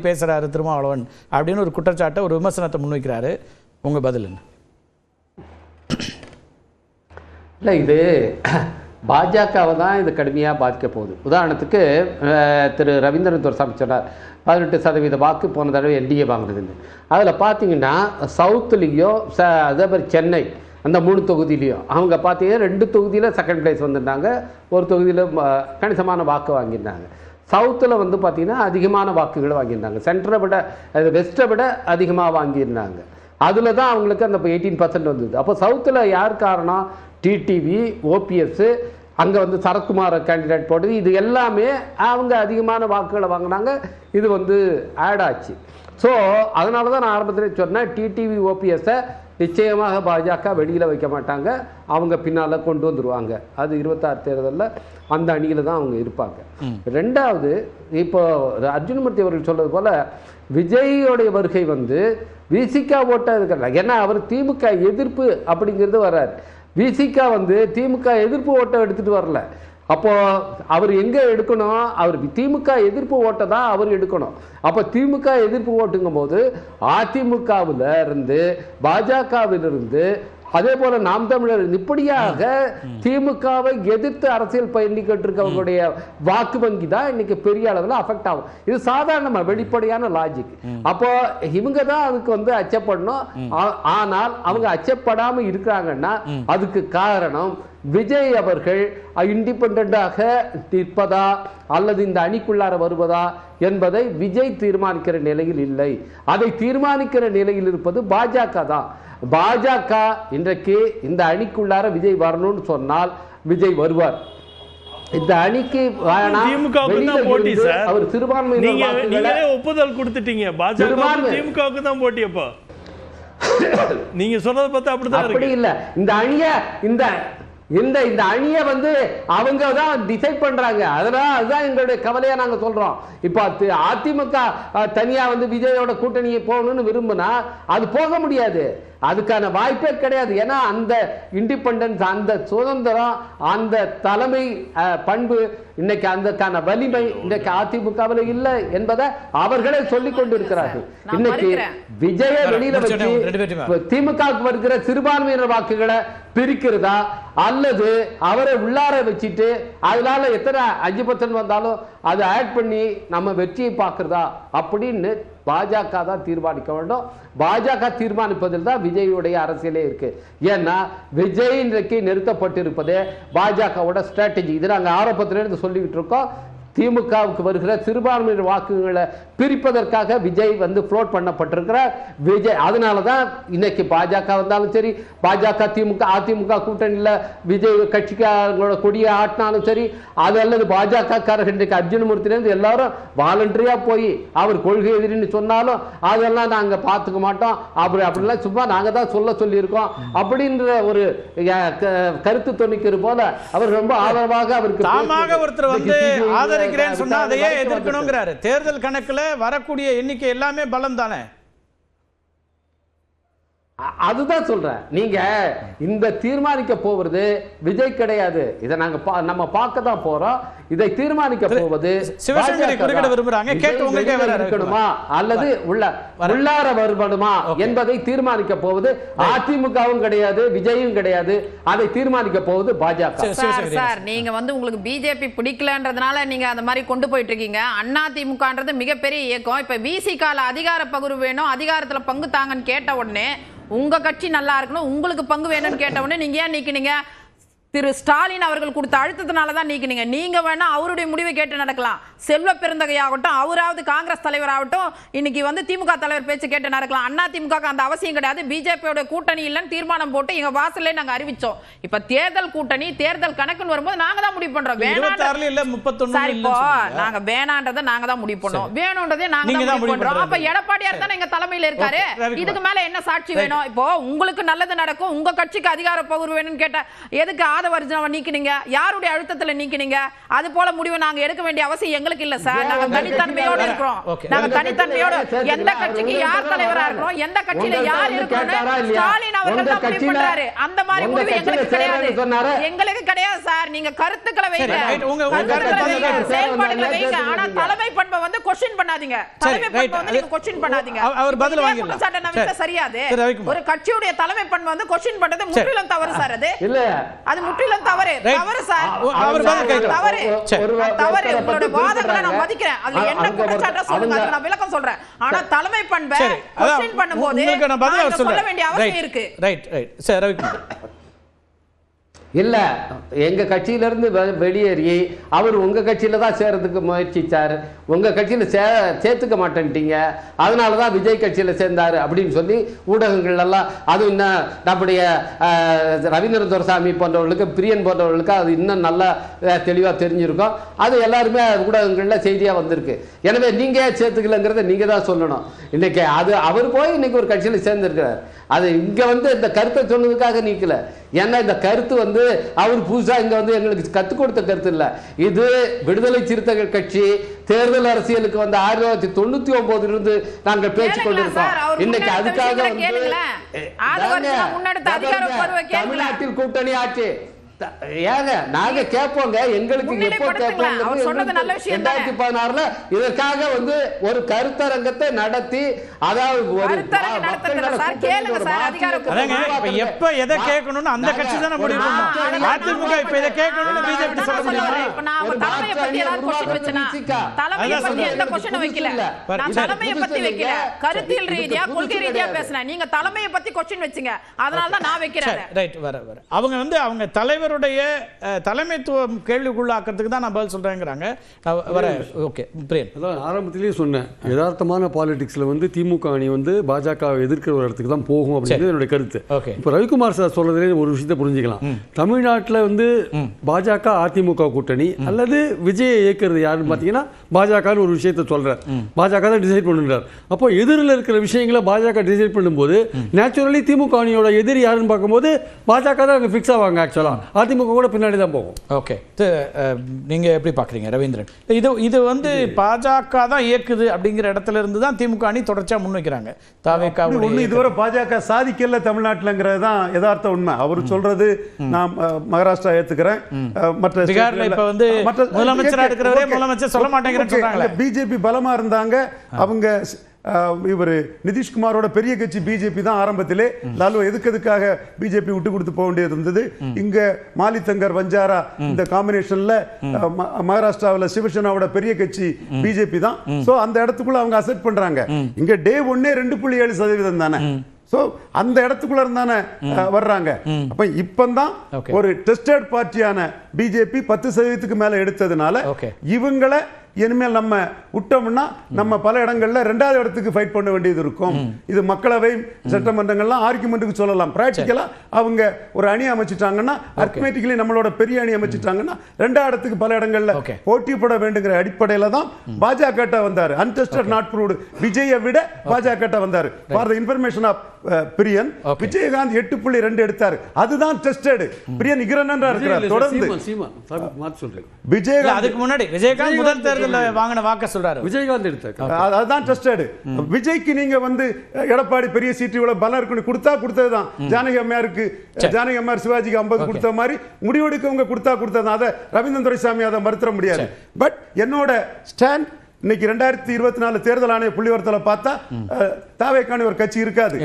பேசுறாரு திருமாவளவன் அப்படின்னு ஒரு குற்றச்சாட்டை, ஒரு விமர்சனத்தை முன்வைக்கிறாரு. உங்க பதில் என்ன? இல்லை, இது பாஜகவை தான் இது கடுமையாக பாதிக்க போகுது. உதாரணத்துக்கு திரு ரவீந்திரன் துரைசாமி சொன்னார் 18% வாக்கு போன தடவை என்டிஏ வாங்குறதுன்னு. அதில் பார்த்தீங்கன்னா சவுத்துலேயோ அதே மாதிரி சென்னை அந்த 3 தொகுதியிலையும் அவங்க பார்த்தீங்கன்னா 2 தொகுதியில் செகண்ட் பிளேஸ் வந்துருந்தாங்க, ஒரு தொகுதியில் கணிசமான வாக்கு வாங்கியிருந்தாங்க. சவுத்தில் வந்து பார்த்திங்கன்னா அதிகமான வாக்குகளை வாங்கியிருந்தாங்க, சென்டரை விட வெஸ்ட்டை விட அதிகமாக வாங்கியிருந்தாங்க. அதில் தான் அவங்களுக்கு அந்த 18% வந்தது. அப்போ சவுத்தில் யார் காரணம்? டிடிவி, ஓபிஎஸ், அங்கே வந்து சரத்குமார் கேண்டிடேட் போட்டது, இது எல்லாமே அவங்க அதிகமான வாக்குகளை வாங்கினாங்க. இது வந்து ஆட் ஆச்சு. ஸோ அதனால தான் நான் ஆரம்பத்தில் சொன்னேன், டிடிவி ஓபிஎஸ்ஸை நிச்சயமாக பாஜக வெளியில் வைக்க மாட்டாங்க, அவங்க பின்னால் கொண்டு வந்துடுவாங்க. அது 26 தேர்தலில் அந்த அணியில் தான் அவங்க இருப்பாங்க. ரெண்டாவது, இப்போ அர்ஜுனமூர்த்தி அவர்கள் சொல்றது போல் விஜயோடைய வருகை வந்து விசிகா ஓட்டாக இருக்கிறாங்க. ஏன்னா அவர் திமுக எதிர்ப்பு அப்படிங்கிறது வர்றாரு. விசிகா வந்து திமுக எதிர்ப்பு ஓட்டை எடுத்துகிட்டு வரல. அப்போது அவர் எங்கே எடுக்கணும்? அவர் திமுக எதிர்ப்பு ஓட்டை தான் அவர் எடுக்கணும். அப்போ திமுக எதிர்ப்பு ஓட்டுங்கும் போது அதிமுகவில் இருந்து, பாஜகவிலிருந்து, அதே போல நாம் தமிழர், இப்படியாக திமுகவை எதிர்த்து அரசியல் பயணிக்கிட்டு இருக்கவங்களுடைய வாக்கு வங்கி தான் இன்னைக்கு பெரிய அளவில் அஃபெக்ட் ஆகும். இது சாதாரண வெளிப்படையான லாஜிக். அப்போ இவங்க தான் அதுக்கு வந்து அச்சப்படணும். ஆனால் அவங்க அச்சப்படாம இருக்கிறாங்கன்னா அதுக்கு காரணம் விஜய் அவர்கள் இண்டிபெண்டாக நிற்பதா அல்லது இந்த அணிக்குள்ளார வருவதா என்பதை விஜய் தீர்மானிக்கிற நிலையில் இல்லை. அதை தீர்மானிக்கிற நிலையில் இருப்பது பாஜக தான். பாஜக இன்றைக்கு இந்த அணிக்குள்ளார விஜய் வரணும்னு சொன்னால் விஜய் வருவார். இந்த அணிக்கு அவர் சிறுபான்மையினர் ஒப்புதல் கொடுத்துட்டீங்க. திமுகவுக்கு தான் போட்டி. அப்போ நீங்க சொன்னதை பார்த்தா அப்படிதான். அப்படி இல்ல, இந்த அணியை வந்து அவங்க தான் டிசைட் பண்றாங்க. அதனால அதுதான் எங்களுடைய கவலையா நாங்க சொல்றோம். இப்ப அதிமுக தனியா வந்து விஜயோட கூட்டணியை போகணும்னு விரும்பினா அது போக முடியாது, அதுக்கான வாய்ப்பே கிடையாது. ஏன்னா அந்த இண்டிபெண்டன்ஸ், அந்த சுதந்திரம், அந்த தலைமை பண்பு, இன்னைக்கு அதுக்கான வலிமை இன்னைக்கு அதிமுகவில் இல்லை என்பதை அவர்களே சொல்லிக் கொண்டு இருக்கிறார்கள். இன்னைக்கு விஜய வெளியில வச்சு திமுகவுக்கு வருகிற சிறுபான்மையினர் வாக்குகளை பிரிக்கிறதா அல்லது அவரை உள்ளார வச்சுட்டு அதனால எத்தனை 5% வந்தாலும் அதை ஆட் பண்ணி நம்ம வெற்றியை பார்க்கிறதா அப்படின்னு பாஜக தான் தீர்மானிக்க வேண்டும். பாஜக தீர்மானிப்பதில் தான் விஜயுடைய அரசியலே இருக்கு. ஏன்னா விஜய் இன்றைக்கு நிறுத்தப்பட்டிருப்பதே பாஜகவோட ஸ்ட்ராட்டஜி. இது நாங்கள் ஆரம்பத்திலிருந்து சொல்லிக்கிட்டு இருக்கோம். திமுகவுக்கு வருகிற சிறுபான்மையினர் வாக்குகளை பிரிப்பதற்காக விஜய் வந்து ஃப்ளோட் பண்ணப்பட்டிருக்கிறார். விஜய் அதனால தான் இன்னைக்கு பாஜக வந்தாலும் சரி, பாஜக திமுக அதிமுக கூட்டணியில் விஜய் கட்சிக்காரங்களோட கொடியை ஆட்டினாலும் சரி, அது அல்லது பாஜக காரர்கள் இன்றைக்கு அர்ஜுனமூர்த்திலேருந்து எல்லாரும் வாலண்டரியா போய் அவர் கொள்கை எதிரின்னு சொன்னாலும் அதெல்லாம் நாங்கள் பார்த்துக்க மாட்டோம், அப்படிலாம் சும்மா நாங்கள் தான் சொல்லியிருக்கோம் அப்படின்ற ஒரு கருத்து தொனிக்கிறது போல அவர் ரொம்ப ஆதரவாக அவருக்கு ஒருத்தர் வந்து சொன்னா அதையே எதிர்க்கணும்ங்கறாரு. தேர்தல் கணக்குல வரக்கூடிய எண்ணிக்கை எல்லாமே பலம் தானே. அதுதான் சொல்றேன். நீங்க இந்த தீர்மானிக்க போவது விஜய் கிடையாது. இதை நம்ம பார்க்க தான் போறோம். இதை தீர்மானிக்க போவது சிவசங்கரி குறுக்கிட விரும்புறாங்க. கேட்டு உங்களுக்கே வரணுமா அல்லது உள்ளார வருமா என்பதை தீர்மானிக்க போவது அதிமுகவும் கிடையாது, விஜயும் கிடையாது. அதை தீர்மானிக்க போவது பாஜக. சார், நீங்க வந்து உங்களுக்கு பிஜேபி பிடிக்கலன்றதுனால நீங்க அந்த மாதிரி கொண்டு போயிட்டு இருக்கீங்க. அதிமுகன்றது மிகப்பெரிய இயக்கம். இப்ப விசிகால அதிகார பகிர்வு வேணும், அதிகாரத்துல பங்கு தாங்கன்னு கேட்ட உடனே உங்க கட்சி நல்லா இருக்கணும், உங்களுக்கு பங்கு வேணும்னு கேட்ட உடனே நீங்க ஏன் நீக்கினீங்க? திரு ஸ்டாலின் அவர்கள் கொடுத்த அழுத்தத்தினால தான் நீக்கினீங்க. நீங்க வேணா அவருடைய முடிவை கேட்டு நடக்கலாம். செல்வ பெருந்தகையாகட்டும், அவராவது காங்கிரஸ் தலைவர் ஆகட்டும், இன்னைக்கு வந்து திமுக தலைவர் பேச்சு கேட்டு நடக்கலாம். அண்ணா திமுக அந்த அவசியம் கிடையாது. பிஜேபியோட கூட்டணி இல்லைன்னு தீர்மானம் போட்டு எங்க வாசல்ல நாங்க அறிவிச்சோம். இப்ப தேர்தல் கூட்டணி தேர்தல் கணக்குன்னு வரும்போது நாங்க தான் முடிவு பண்றோம். நாங்க வேணான்றதை நாங்க தான் முடிவு பண்ணோம், வேணும்ன்றதே நாங்க தான் முடிவு பண்றோம். அப்ப எடப்பாடியார் தானே எங்க தலைமையில இருக்காரு. இதுக்கு மேல என்ன சாட்சி வேணும்? இப்போ உங்களுக்கு நல்லது நடக்கும், உங்க கட்சிக்கு அதிகார பகிர்வு வேணும்னு கேட்ட எதுக்கு ஆதவர்ஜனாவை நீக்கினீங்க, யாருடைய அழுத்தத்துல நீக்கினீங்க. அது போல முடிவு நாங்க எடுக்க வேண்டிய அவசியம் எங்களுக்கு இல்ல சார். நாங்க தனித்தன்மையோட இருக்கிறோம். நாங்க தனித்தன்மையோட எந்த கட்சிக்கு யார் தலைவரா இருக்கிறோம், எந்த கட்சியில யார் இருக்கணும், ஸ்டாலின் அவர்கள் தான் முடிவு பண்றாரு. அந்த மாதிரி முடிவு எங்களுக்கு கிடையாது. எங்களுக்கு கிடையாது சார். நீங்க கருத்துக்களை வைங்க, செயல்பாடுகளை வைங்க. ஆனா தலைமை பண்பை வந்து கொஸ்டின் பண்ணாதீங்க. தலைமை பண்பை வந்து நீங்க கொஸ்டின் பண்ணாதீங்க. அவர் பதில் வாங்கிடலாம். சரியாது. ஒரு கட்சியுடைய தலைமை பண்பு வந்து கொஸ்டின் பண்றது முற்றிலும் தவறு சார். அது இல்ல, அது முற்றிலும் தவறு. தவறு சார். அவர் பதில் கேட்கலாம். தவறு. தவறு. உங்களுடைய வாதங்களை நான் மதிக்கிறேன். அதுல என்ன குற்றச்சாட்டு சொல்லுங்க, அதை நான் விளக்கம் சொல்றேன். ஆனா தலைமை பண்பை கொஸ்டின் பண்ணும்போது நான் சொல்ல வேண்டிய அவசியம் இருக்கு. Right right sir Ravikumar. இல்லை, எங்கள் கட்சியிலேருந்து வெளியேறி அவர் உங்கள் கட்சியில் தான் சேர்றதுக்கு முயற்சித்தார். உங்கள் கட்சியில் சேர்த்துக்க மாட்டேன்ட்டீங்க, அதனால தான் விஜய் கட்சியில் சேர்ந்தார் அப்படின்னு சொல்லி ஊடகங்கள்லாம், அதுவும் இன்னும் நம்முடைய ரவீந்திரன் துரைசாமி போன்றவர்களுக்கு, பிரியன் போன்றவர்களுக்கு அது இன்னும் நல்லா தெளிவாக தெரிஞ்சிருக்கும். அது எல்லாருமே ஊடகங்களில் செய்தியாக வந்திருக்கு. எனவே நீங்கள் சேர்த்துக்கலங்கிறத நீங்கள் தான் சொல்லணும். இன்றைக்கி அது அவர் போய் இன்றைக்கி ஒரு கட்சியில் சேர்ந்துருக்கிறார். அது இங்கே வந்து இந்த கருத்தை சொன்னதுக்காக நீக்கல. ஏன்னா இந்த கருத்து வந்து அவர் புதுசாக இங்கே வந்து எங்களுக்கு கற்றுக் கொடுத்த கருத்து இல்லை. இது விடுதலை சிறுத்தைகள் கட்சி தேர்தல் அரசியலுக்கு வந்து 1999 இருந்து நாங்கள் பேச்சு கொண்டிருக்கோம். இன்னைக்கு அதுக்காக தமிழ்நாட்டில் கூட்டணி ஆட்சி ஏங்க நாங்க கேட்போங்க. எங்களுக்கு எப்போ கேட்போம், 2016 இதற்காக வந்து ஒரு கருத்தரங்கத்தை நடத்தி, அதாவது எப்ப எதை கேட்கணும்னு அந்த கட்சி தானே முடிவு பண்ணும். அதிமுக இப்ப இதை கேட்கணும்னு பிஜேபி சொல்ல முடியுமா? தலைமையை பத்தி எந்த கொஸ்டின் வைக்கல, நான் தலைமையை பத்தி வைக்கல, கருத்தியல் ரீதியா கொள்கை ரீதியா பேசுறேன். நீங்க தலைமையை பத்தி கொஸ்டின் வச்சீங்க, அதனால தான் நான் வைக்கிறேன். ரைட், வர அவங்க வந்து அவங்க தலைவருடைய தலைமைத்துவம் கேள்விக்குள்ளாக்கிறதுக்கு தான் நான் பதில் சொல்றேங்கிறாங்க. ஓகே பிரியன், அதான் ஆரம்பத்திலேயே சொன்னேன், யதார்த்தமான பாலிடிக்ஸ்ல வந்து திமுக அணி வந்து பாஜக எதிர்க்கிற ஒரு இடத்துக்கு தான் போகும் அப்படிங்கிறது என்னுடைய கருத்து. இப்போ ரவிக்குமார் சார் சொல்றதுலேயே ஒரு விஷயத்தை புரிஞ்சுக்கலாம். தமிழ்நாட்டில் வந்து பாஜக அதிமுக கூட்டணி அல்லது விஜயை இயக்கிறது யாருன்னு பார்த்தீங்கன்னா பாஜகன்னு ஒரு விஷயத்தை சொல்றார். பாஜக தான் டிசைட் பண்ணுறார். அப்போ எதிரில் இருக்கிற விஷயங்களை பாஜக டிசைட் பண்ணும்போது நேச்சுரலி திமுக அணியோட எதிரி யாருன்னு பார்க்கும்போது பாஜக தான் அங்கே ஃபிக்ஸ் ஆவாங்க. ஆக்சுவலாக அதிமுக கூட பின்னாடி தான் போகும். ஓகே, நீங்க எப்படி பாக்குறீங்க ரவீந்திரன்? இது வந்து பாஜக தான் இயக்குது அப்படிங்கிற இடத்துல இருந்து தான் திமுக அணி தொடர்ச்சியா முன்வைக்கிறாங்க. இதுவரை பாஜக சாதிக்கல தமிழ்நாட்டில்ங்கிறது தான் யதார்த்த உண்மை. அவர் சொல்றது நான் மகாராஷ்டிரா ஏத்துக்கிறேன், மற்ற பீகார்ல இப்ப வந்து முதலமைச்சரா இருக்கிறவரே முதலமைச்சர் சொல்ல மாட்டேங்கிறேன்னு சொல்றாங்க. பிஜேபி பலமா இருந்தாங்க. அவங்க இவர் நிதிஷ்குமாரோட பெரிய கட்சி பிஜேபி தான் ஆரம்பத்திலே. லாலு எதுக்காக பிஜேபி விட்டு கொடுத்து போக வேண்டியது இருந்தது. இங்க மாலிதங்கர் வஞ்சாரா இந்த காம்பினேஷன்ல மகாராஷ்டிராவில் சிவசேனாவோட பெரிய கட்சி பிஜேபி தான். சோ அந்த இடத்துக்குள்ள அவங்க அசெப்ட் பண்றாங்க. இங்க டே 1 2.7% தானே. சோ அந்த இடத்துக்குள்ள இருந்தானே வர்றாங்க. அப்ப இப்பதான் ஒரு டெஸ்டட் பார்ட்டியான பிஜேபி 10% மேல எடுத்ததுனால இவங்களை இனிமேல் நம்ம விட்டோம்னா நம்ம பல இடங்கள்ல 2வது இடத்துக்கு ஃபைட் பண்ண வேண்டியது இருக்கும். இது மக்களவை சட்டமன்றங்கள்லாம் ஆர்குமெண்ட்டுக்கு சொல்லலாம். பிராக்டிக்கலா அவங்க ஒரு அணி அமைச்சிட்டாங்கன்னா, அரித்மெட்டிக்கலி நம்மளோட பெரிய அணி அமைச்சிட்டாங்கன்னா 2வது இடத்துக்கு பல இடங்கள்ல போட்டி போட வேண்டுங்கிற அடிப்படையில தான் பாஜக வந்தாரு. அன்டெஸ்டட் நாட் ப்ரூவ்டு விஜயை விட பாஜக வந்தாரு. ஃபார் தி இன்ஃபர்மேஷன் ஆஃப் பிரியன், விஜயகாந்த் 8.2 எடுத்தாரு. அதுதான் டெஸ்டட். பிரியன் இகரனன்றா இருக்கிறார். தொடர்ந்து விஜயகாந்த் அதுக்கு முன்னாடி விஜயகாந்த் முதல் தேர்தல் வாங்கின வாக்க சொல்றாரு. விஜயகாந்த் எடுத்தாரு. அதுதான் டெஸ்டட். விஜய்க்கு நீங்க வந்து எடப்பாடி பெரிய சீட்டு இவ்வளவு பலம் இருக்குன்னு கொடுத்ததுதான். ஜானகி அம்மையாருக்கு, ஜானகி அம்மையார் சிவாஜிக்கு 50 கொடுத்த மாதிரி முடிவெடுக்கவங்க கொடுத்தது. அதை ரவீந்திரன் துரைசாமி அதை மறுத்த முடியாது. பட் என்னோட ஸ்டாண்ட் இன்னைக்கு 2024 தேர்தல் ஆணைய புள்ளிவரத்தில் பார்த்தா தாவேக்கான ஒரு கட்சி இருக்காது.